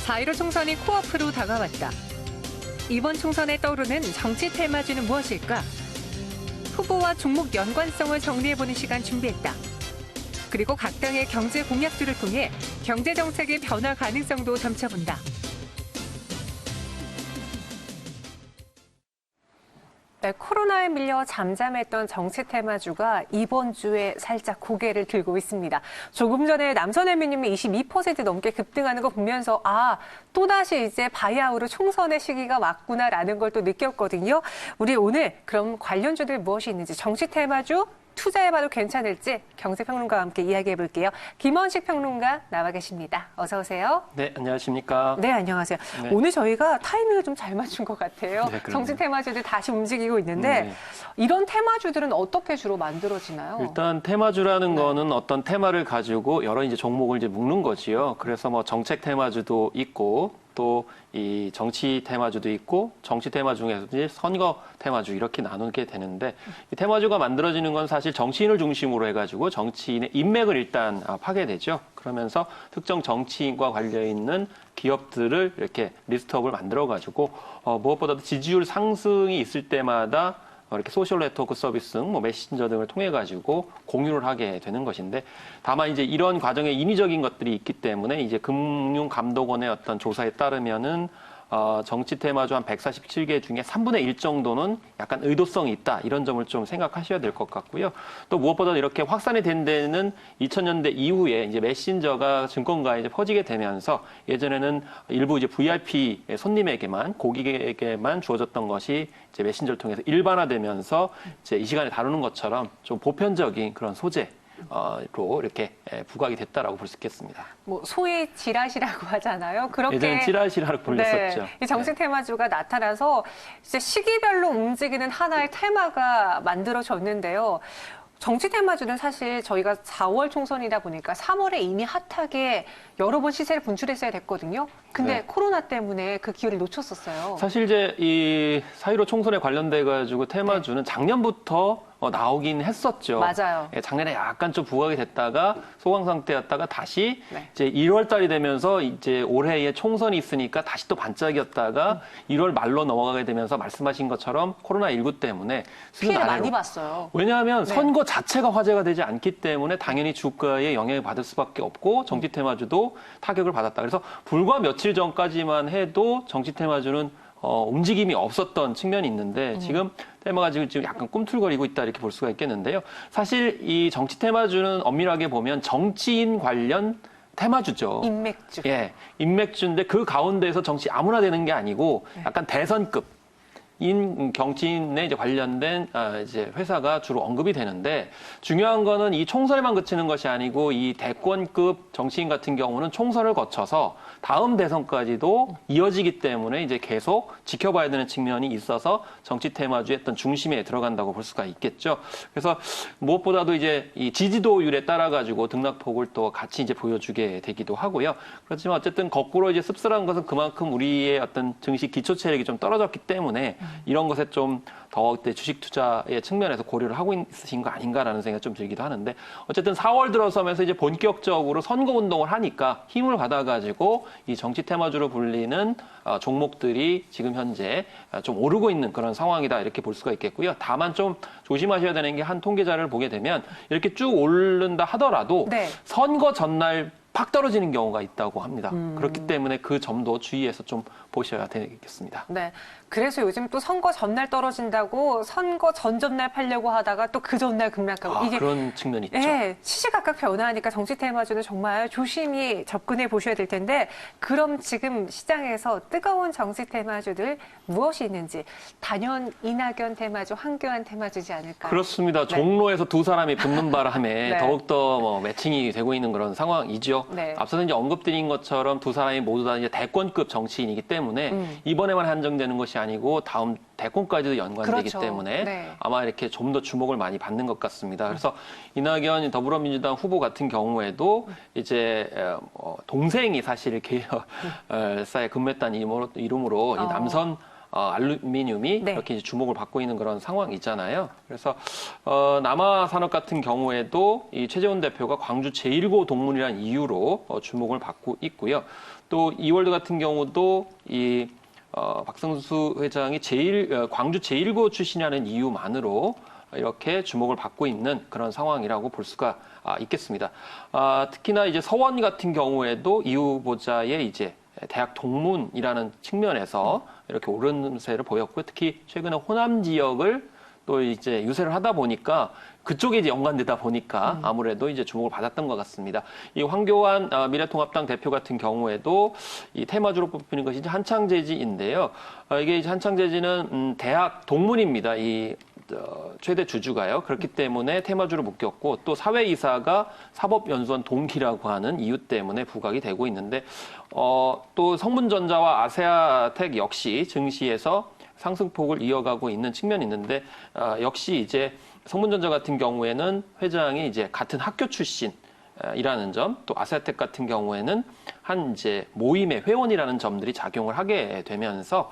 4.15 총선이 코앞으로 다가왔다. 이번 총선에 떠오르는 정치 테마주는 무엇일까? 후보와 종목 연관성을 정리해보는 시간 준비했다. 그리고 각 당의 경제 공약들을 통해 경제 정책의 변화 가능성도 점쳐본다. 네, 코로나에 밀려 잠잠했던 정치 테마주가 이번 주에 살짝 고개를 들고 있습니다. 조금 전에 남선혜미님이 22% 넘게 급등하는 거 보면서 또다시 이제 바야흐로 총선의 시기가 왔구나라는 걸 또 느꼈거든요. 우리 오늘 그럼 관련주들 무엇이 있는지 정치 테마주 투자해봐도 괜찮을지 경제평론가와 함께 이야기해볼게요. 김원식 평론가 나와 계십니다. 어서 오세요. 네, 안녕하십니까. 네, 안녕하세요. 네. 오늘 저희가 타이밍을 좀 잘 맞춘 것 같아요. 네, 정치 테마주들 다시 움직이고 있는데 네. 이런 테마주들은 어떻게 주로 만들어지나요? 일단 테마주라는 거는 어떤 테마를 가지고 여러 이제 종목을 이제 묶는 거지요. 그래서 뭐 정책 테마주도 있고 또 이 정치 테마주도 있고 정치 테마 중에서 이제 선거 테마주 이렇게 나누게 되는데 이 테마주가 만들어지는 건 사실 정치인을 중심으로 해가지고 정치인의 인맥을 일단 파게 되죠. 그러면서 특정 정치인과 관련 있는 기업들을 이렇게 리스트업을 만들어가지고 무엇보다도 지지율 상승이 있을 때마다 이렇게 소셜 네트워크 서비스, 뭐 메신저 등을 통해 가지고 공유를 하게 되는 것인데, 다만 이제 이런 과정에 인위적인 것들이 있기 때문에 이제 금융감독원의 어떤 조사에 따르면은 정치 테마주 한 147개 중에 3분의 1 정도는 약간 의도성이 있다. 이런 점을 좀 생각하셔야 될 것 같고요. 또 무엇보다 이렇게 확산이 된 데는 2000년대 이후에 이제 메신저가 증권가에 이제 퍼지게 되면서 예전에는 일부 이제 VIP 손님에게만, 고객에게만 주어졌던 것이 이제 메신저를 통해서 일반화되면서 이제 이 시간에 다루는 것처럼 좀 보편적인 그런 소재, 로 이렇게 부각이 됐다라고 볼 수 있겠습니다. 뭐 소위 찌라시라고 하잖아요. 그렇게 예전에 찌라시라고 불렸었죠. 네, 이 정치 테마주가 나타나서 이제 시기별로 움직이는 하나의 테마가 만들어졌는데요. 정치 테마주는 사실 저희가 4월 총선이다 보니까 3월에 이미 핫하게 여러 번 시세를 분출했어야 됐거든요. 근데 네. 코로나 때문에 그 기회를 놓쳤었어요. 사실 이제 이 4.15 총선에 관련돼 가지고 테마주는 작년부터 나오긴 했었죠. 맞아요. 예, 작년에 약간 좀 부각이 됐다가 소강 상태였다가 다시 네. 이제 1월 달이 되면서 이제 올해에 총선이 있으니까 다시 또 반짝이었다가 1월 말로 넘어가게 되면서 말씀하신 것처럼 코로나19 때문에 수준 피해를 아래로. 많이 봤어요. 왜냐하면 네. 선거 자체가 화제가 되지 않기 때문에 당연히 주가에 영향을 받을 수밖에 없고 정치 테마주도 타격을 받았다. 그래서 불과 며칠 전까지만 해도 정치 테마주는 움직임이 없었던 측면이 있는데 지금 테마가 지금 약간 꿈틀거리고 있다 이렇게 볼 수가 있겠는데요. 사실 이 정치 테마주는 엄밀하게 보면 정치인 관련 테마주죠. 인맥주. 예, 인맥주인데 그 가운데에서 정치 아무나 되는 게 아니고 약간 대선급. 인 정치인에 이제 관련된 이제 회사가 주로 언급이 되는데 중요한 거는 이 총선에만 그치는 것이 아니고 이 대권급 정치인 같은 경우는 총선을 거쳐서 다음 대선까지도 이어지기 때문에 이제 계속 지켜봐야 되는 측면이 있어서 정치 테마주의 어떤 중심에 들어간다고 볼 수가 있겠죠. 그래서 무엇보다도 이제 이 지지도율에 따라 가지고 등락폭을 또 같이 이제 보여주게 되기도 하고요. 그렇지만 어쨌든 거꾸로 이제 씁쓸한 것은 그만큼 우리의 어떤 증시 기초 체력이 좀 떨어졌기 때문에 이런 것에 좀 더 주식 투자의 측면에서 고려를 하고 있으신 거 아닌가라는 생각이 좀 들기도 하는데 어쨌든 4월 들어서면서 이제 본격적으로 선거 운동을 하니까 힘을 받아가지고 이 정치 테마주로 불리는 종목들이 지금 현재 좀 오르고 있는 그런 상황이다 이렇게 볼 수가 있겠고요. 다만 좀 조심하셔야 되는 게 한 통계자를 보게 되면 이렇게 쭉 오른다 하더라도 네. 선거 전날 팍 떨어지는 경우가 있다고 합니다. 그렇기 때문에 그 점도 주의해서 좀 보셔야 되겠습니다. 네. 그래서 요즘 또 선거 전날 떨어진다고 선거 전전날 팔려고 하다가 또 그 전날 급락하고 이게 그런 측면이 있죠. 네, 시시각각 변화하니까 정치 테마주는 정말 조심히 접근해 보셔야 될 텐데 그럼 지금 시장에서 뜨거운 정치 테마주들 무엇이 있는지 단연 이낙연 테마주, 황교안 테마주지 않을까? 그렇습니다. 종로에서 두 사람이 붙는 바람에 네. 더욱더 매칭이 되고 있는 그런 상황이죠. 네. 앞서서 이제 언급드린 것처럼 두 사람이 모두 다 이제 대권급 정치인이기 때문에 이번에만 한정되는 것이 아니고 다음 대권까지도 연관되기 그렇죠. 때문에 네. 아마 이렇게 좀 더 주목을 많이 받는 것 같습니다. 그래서 이낙연 더불어민주당 후보 같은 경우에도 이제 동생이 사실 개혁사에 근무했다는 이름으로 이 남선 알루미늄이 네. 이렇게 이제 주목을 받고 있는 그런 상황이잖아요. 그래서 남아산업 같은 경우에도 이 최재원 대표가 광주 제1고 동문이라는 이유로 주목을 받고 있고요. 또 이월드 같은 경우도 이 박성수 회장이 광주 제1고 출신이라는 이유만으로 이렇게 주목을 받고 있는 그런 상황이라고 볼 수가 있겠습니다. 특히나 이제 서원 같은 경우에도 이 후보자의 이제 대학 동문이라는 측면에서 이렇게 오름세를 보였고요. 특히 최근에 호남 지역을 또 이제 유세를 하다 보니까 그쪽에 이제 연관되다 보니까 아무래도 이제 주목을 받았던 것 같습니다. 이 황교안 미래통합당 대표 같은 경우에도 이 테마주로 뽑히는 것이 이제 한창제지인데요. 이게 이제 한창제지는 대학 동문입니다. 이 최대 주주가요. 그렇기 때문에 테마주로 묶였고 또 사회이사가 사법연수원 동기라고 하는 이유 때문에 부각이 되고 있는데 또 성문전자와 아세아텍 역시 증시에서 상승폭을 이어가고 있는 측면이 있는데 역시 이제 성문전자 같은 경우에는 회장이 이제 같은 학교 출신이라는 점, 또 아세아텍 같은 경우에는 한 이제 모임의 회원이라는 점들이 작용을 하게 되면서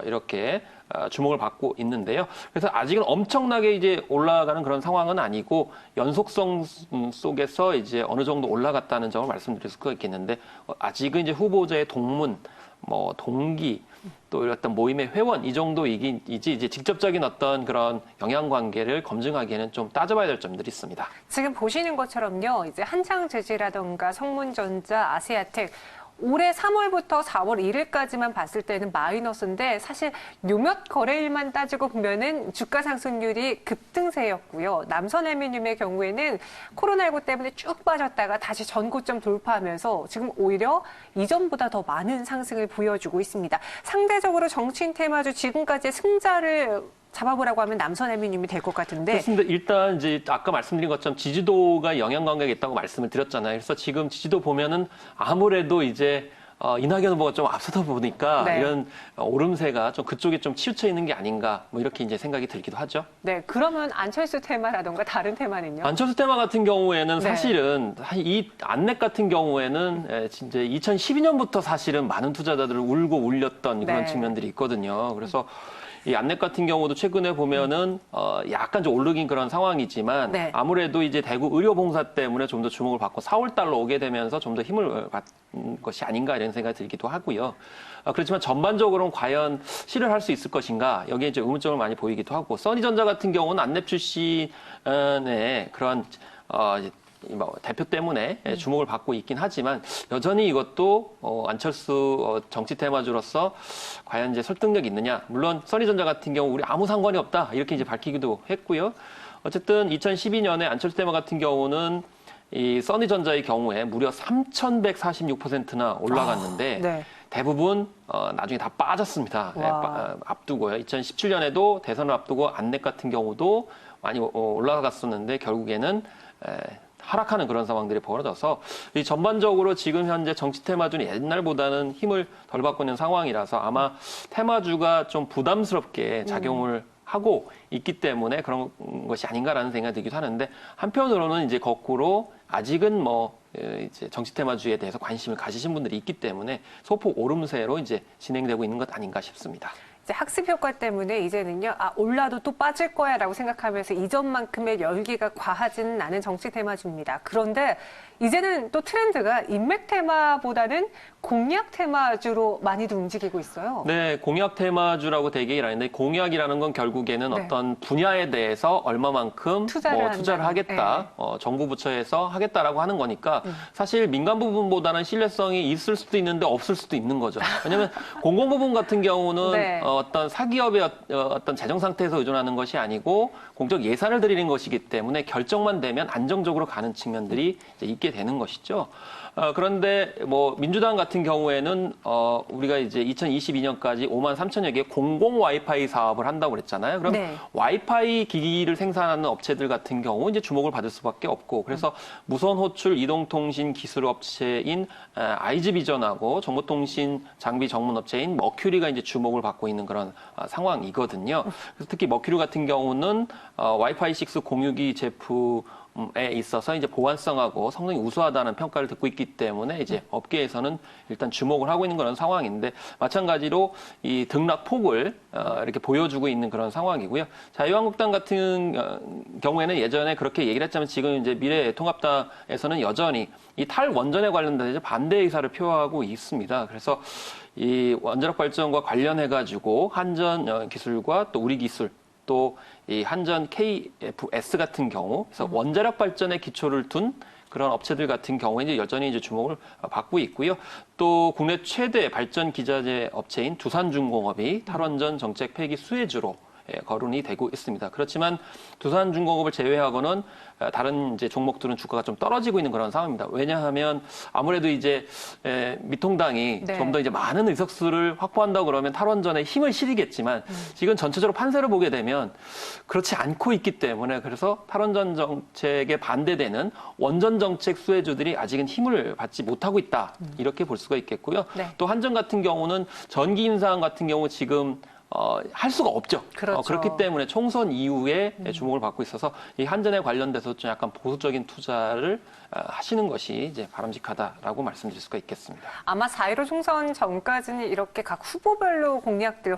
이렇게 주목을 받고 있는데요. 그래서 아직은 엄청나게 이제 올라가는 그런 상황은 아니고 연속성 속에서 이제 어느 정도 올라갔다는 점을 말씀드릴 수가 있겠는데 아직은 이제 후보자의 동문, 뭐 동기, 또 어떤 모임의 회원 이 정도이지 이제 직접적인 어떤 그런 영향 관계를 검증하기에는 좀 따져봐야 될 점들이 있습니다. 지금 보시는 것처럼요. 이제 한창제지라던가 성문전자, 아세아텍 올해 3월부터 4월 1일까지만 봤을 때는 마이너스인데 사실 요몇 거래일만 따지고 보면은 주가 상승률이 급등세였고요. 남선알루미늄의 경우에는 코로나19 때문에 쭉 빠졌다가 다시 전고점 돌파하면서 지금 오히려 이전보다 더 많은 상승을 보여주고 있습니다. 상대적으로 정치인 테마주 지금까지 승자를 잡아보라고 하면 남선알루미늄이 될 것 같은데. 그렇습니다. 일단 이제 아까 말씀드린 것처럼 지지도가 영향 관계가 있다고 말씀을 드렸잖아요. 그래서 지금 지지도 보면은 아무래도 이제 이낙연 후보가 좀 앞서다 보니까 네. 이런 오름세가 좀 그쪽에 좀 치우쳐 있는 게 아닌가 뭐 이렇게 이제 생각이 들기도 하죠. 네, 그러면 안철수 테마라던가 다른 테마는요? 안철수 테마 같은 경우에는 네. 사실은 이 안넥 같은 경우에는 진짜 2012년부터 사실은 많은 투자자들을 울고 울렸던 그런 네. 측면들이 있거든요. 그래서 이 안넥 같은 경우도 최근에 보면은 약간 좀 오르긴 그런 상황이지만 네. 아무래도 이제 대구 의료봉사 때문에 좀 더 주목을 받고 4월 달로 오게 되면서 좀 더 힘을 받은 것이 아닌가 이런 생각이 들기도 하고요. 그렇지만 전반적으로는 과연 실현을 할 수 있을 것인가 여기에 이제 의문점을 많이 보이기도 하고 써니전자 같은 경우는 안넥 출신의 그런 대표 때문에 주목을 받고 있긴 하지만 여전히 이것도 안철수 정치 테마주로서 과연 이제 설득력이 있느냐. 물론 써니전자 같은 경우 우리 아무 상관이 없다 이렇게 이제 밝히기도 했고요. 어쨌든 2012년에 안철수 테마 같은 경우는 이 써니전자의 경우에 무려 3,146%나 올라갔는데 네. 대부분 나중에 다 빠졌습니다. 앞두고요. 2017년에도 대선을 앞두고 안넥 같은 경우도 많이 올라갔었는데 결국에는 하락하는 그런 상황들이 벌어져서 이 전반적으로 지금 현재 정치 테마주는 옛날보다는 힘을 덜 받고 있는 상황이라서 아마 테마주가 좀 부담스럽게 작용을 하고 있기 때문에 그런 것이 아닌가라는 생각이 들기도 하는데 한편으로는 이제 거꾸로 아직은 뭐 이제 정치 테마주에 대해서 관심을 가지신 분들이 있기 때문에 소폭 오름세로 이제 진행되고 있는 것 아닌가 싶습니다. 이제 학습 효과 때문에 이제는요, 올라도 또 빠질 거야라고 생각하면서 이전만큼의 열기가 과하지는 않은 정치 테마주입니다. 그런데 이제는 또 트렌드가 인맥 테마보다는 공약 테마주로 많이들 움직이고 있어요. 네, 공약 테마주라고 되게 하는데 공약이라는 건 결국에는 네. 어떤 분야에 대해서 얼마만큼 투자를 하겠다, 정부 부처에서 하겠다라고 하는 거니까 사실 민간 부분보다는 신뢰성이 있을 수도 있는데 없을 수도 있는 거죠. 왜냐하면 공공 부분 같은 경우는 네. 어떤 사기업의 어떤 재정 상태에서 의존하는 것이 아니고 공적 예산을 들이는 것이기 때문에 결정만 되면 안정적으로 가는 측면들이 이제 있게 되는 것이죠. 그런데 뭐 민주당 같은 경우에는 우리가 이제 2022년까지 5만 3천여 개의 공공 와이파이 사업을 한다고 그랬잖아요. 그럼 네. 와이파이 기기를 생산하는 업체들 같은 경우 이제 주목을 받을 수밖에 없고 그래서 무선 호출 이동통신 기술 업체인 아이즈비전하고 정보통신 장비 전문 업체인 머큐리가 이제 주목을 받고 있는 그런 상황이거든요. 그래서 특히 머큐리 같은 경우는 와이파이 6 공유기 제품 있어서 이제 보완성하고 성능이 우수하다는 평가를 듣고 있기 때문에 이제 업계에서는 일단 주목을 하고 있는 그런 상황인데 마찬가지로 이 등락 폭을 이렇게 보여주고 있는 그런 상황이고요. 자유한국당 같은 경우에는 예전에 그렇게 얘기를 했지만 지금 이제 미래통합당에서는 여전히 이 탈원전에 관련돼서 이제 반대 의사를 표하고 있습니다. 그래서 이 원자력 발전과 관련해 가지고 한전 기술과 또 우리 기술 또 이 한전 KFS 같은 경우, 그래서 원자력 발전에 기초를 둔 그런 업체들 같은 경우에 이제 여전히 이제 주목을 받고 있고요. 또 국내 최대 발전 기자재 업체인 두산중공업이 탈원전 정책 폐기 수혜주로 거론이 되고 있습니다. 그렇지만 두산중공업을 제외하고는 다른 이제 종목들은 주가가 좀 떨어지고 있는 그런 상황입니다. 왜냐하면 아무래도 이제 미통당이 네. 좀 더 이제 많은 의석수를 확보한다고 그러면 탈원전에 힘을 실리겠지만 지금 전체적으로 판세를 보게 되면 그렇지 않고 있기 때문에 그래서 탈원전 정책에 반대되는 원전 정책 수혜주들이 아직은 힘을 받지 못하고 있다. 이렇게 볼 수가 있겠고요. 네. 또 한전 같은 경우는 전기 인상 같은 경우 지금 할 수가 없죠. 그렇죠. 그렇기 때문에 총선 이후에 주목을 받고 있어서 이 한전에 관련돼서 좀 약간 보수적인 투자를 하시는 것이 이제 바람직하다라고 말씀드릴 수가 있겠습니다. 아마 4.15 총선 전까지는 이렇게 각 후보별로 공약들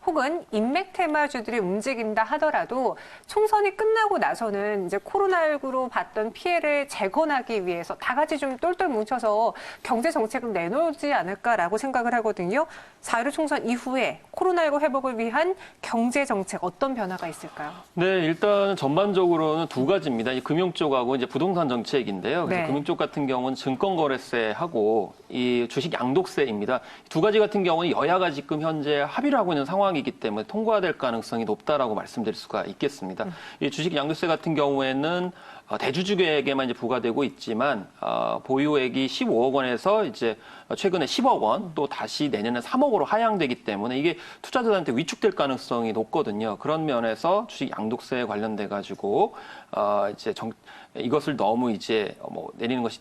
혹은 인맥 테마주들이 움직인다 하더라도 총선이 끝나고 나서는 이제 코로나19로 봤던 피해를 재건하기 위해서 다 같이 좀 똘똘 뭉쳐서 경제 정책을 내놓지 않을까라고 생각을 하거든요. 4.15 총선 이후에 코로나19 회복을 위한 경제 정책 어떤 변화가 있을까요? 네, 일단 전반적으로는 두 가지입니다. 이 금융 쪽하고 이제 부동산 정책인데요. 그래서 네. 금융 쪽 같은 경우는 증권거래세하고 이 주식 양도세입니다. 두 가지 같은 경우는 여야가 지금 현재 합의를 하고 있는 상황이기 때문에 통과될 가능성이 높다라고 말씀드릴 수가 있겠습니다. 이 주식 양도세 같은 경우에는 대주주에게만 이제 부과되고 있지만 보유액이 15억 원에서 이제 최근에 10억 원 또 다시 내년에 3억으로 하향되기 때문에 이게 투자자들한테 위축될 가능성이 높거든요. 그런 면에서 주식 양도세에 관련돼 가지고 이제 이것을 너무 이제 내리는 것이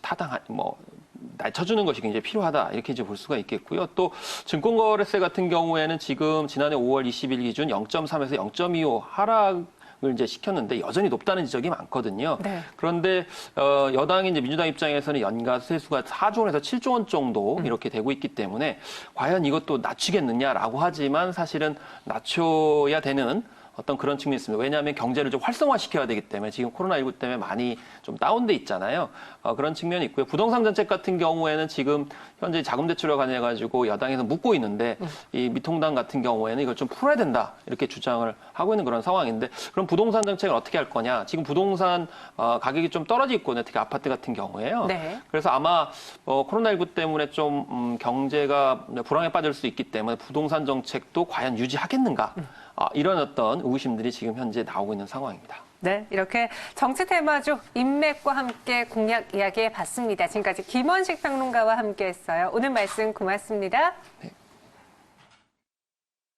낮춰주는 것이 굉장히 필요하다 이렇게 이제 볼 수가 있겠고요. 또 증권거래세 같은 경우에는 지금 지난해 5월 20일 기준 0.3에서 0.25 하락을 이제 시켰는데 여전히 높다는 지적이 많거든요. 네. 그런데 여당인 이제 민주당 입장에서는 연가 세수가 4조 원에서 7조 원 정도 이렇게 되고 있기 때문에 과연 이것도 낮추겠느냐라고 하지만 사실은 낮춰야 되는 어떤 그런 측면이 있습니다. 왜냐하면 경제를 좀 활성화시켜야 되기 때문에 지금 코로나19 때문에 많이 좀 다운돼 있잖아요. 그런 측면이 있고요. 부동산 정책 같은 경우에는 지금 현재 자금 대출에 관해 가지고 여당에서 묻고 있는데 이 미통당 같은 경우에는 이걸 좀 풀어야 된다 이렇게 주장을 하고 있는 그런 상황인데 그럼 부동산 정책을 어떻게 할 거냐? 지금 부동산 가격이 좀 떨어지고 있거든요. 특히 아파트 같은 경우에요. 네. 그래서 아마 코로나19 때문에 좀 경제가 불황에 빠질 수 있기 때문에 부동산 정책도 과연 유지하겠는가? 이런 어떤 의구심들이 지금 현재 나오고 있는 상황입니다. 네, 이렇게 정치 테마주 인맥과 함께 공약 이야기해 봤습니다. 지금까지 김원식 평론가와 함께했어요. 오늘 말씀 고맙습니다. 네.